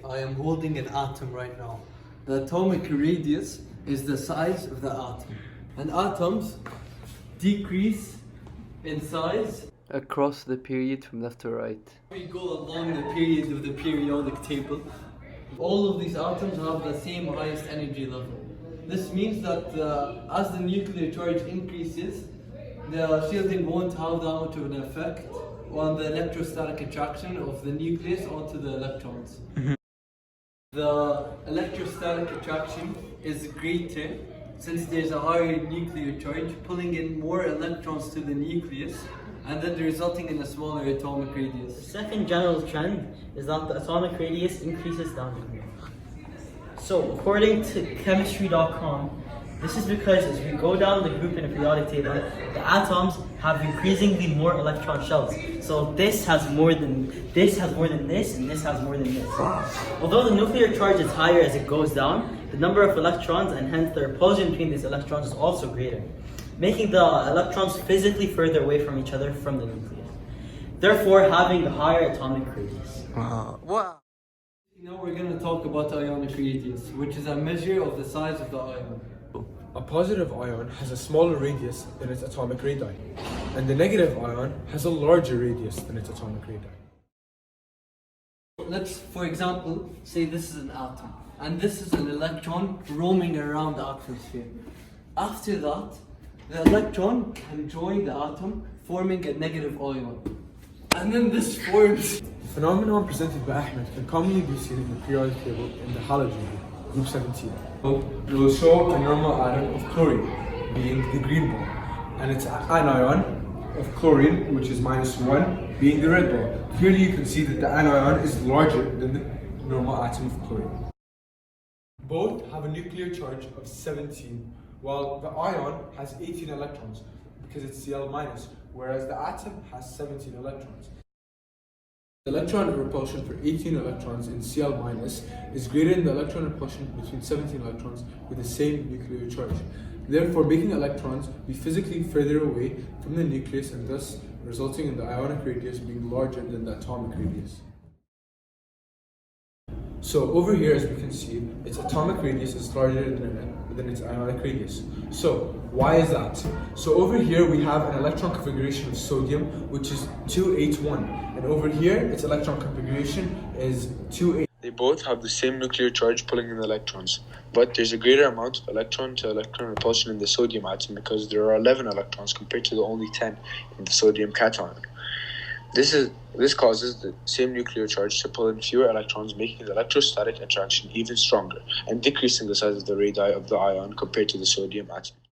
I am holding an atom right now. The atomic radius is the size of the atom. And atoms decrease in size across the period from left to right. We go along the period of the periodic table. All of these atoms have the same highest energy level. This means that as the nuclear charge increases, the shielding won't have that much of an effect on the electrostatic attraction of the nucleus onto the electrons. The electrostatic attraction is greater since there's a higher nuclear charge pulling in more electrons to the nucleus and then resulting in a smaller atomic radius. The second general trend is that the atomic radius increases down the group. So according to chemistry.com, this is because as we go down the group in a periodic table, the atoms have increasingly more electron shells. So this has more than this, and this has more than this. Although the nuclear charge is higher as it goes down, the number of electrons and hence the repulsion between these electrons is also greater, making the electrons physically further away from each other from the nucleus, therefore having the higher atomic radius. Wow. Now we're going to talk about ionic radius, which is a measure of the size of the ion. A positive ion has a smaller radius than its atomic radii, and the negative ion has a larger radius than its atomic radii. Let's, for example, say this is an atom, and this is an electron roaming around the atmosphere. After that, the electron can join the atom, forming a negative ion. And then this forms. The phenomenon presented by Ahmed can commonly be seen in the periodic table in the halogen group, group 17. It will show a normal atom of chlorine, being the green ball, and its anion of chlorine, which is -1, being the red ball. Clearly you can see that the anion is larger than the normal atom of chlorine. Both have a nuclear charge of 17, while the ion has 18 electrons because it's Cl-, whereas the atom has 17 electrons. The electron repulsion for 18 electrons in Cl- is greater than the electron repulsion between 17 electrons with the same nuclear charge, therefore making electrons be physically further away from the nucleus and thus resulting in the ionic radius being larger than the atomic radius. So over here, as we can see, its atomic radius is larger than its ionic radius. So why is that? So over here we have an electron configuration of sodium, which is 2H1, and over here its electron configuration is 2H. They both have the same nuclear charge pulling in the electrons, but there's a greater amount of electron-to-electron repulsion in the sodium atom because there are 11 electrons compared to the only 10 in the sodium cation. This causes the same nuclear charge to pull in fewer electrons, making the electrostatic attraction even stronger and decreasing the size of the radii of the ion compared to the sodium atom.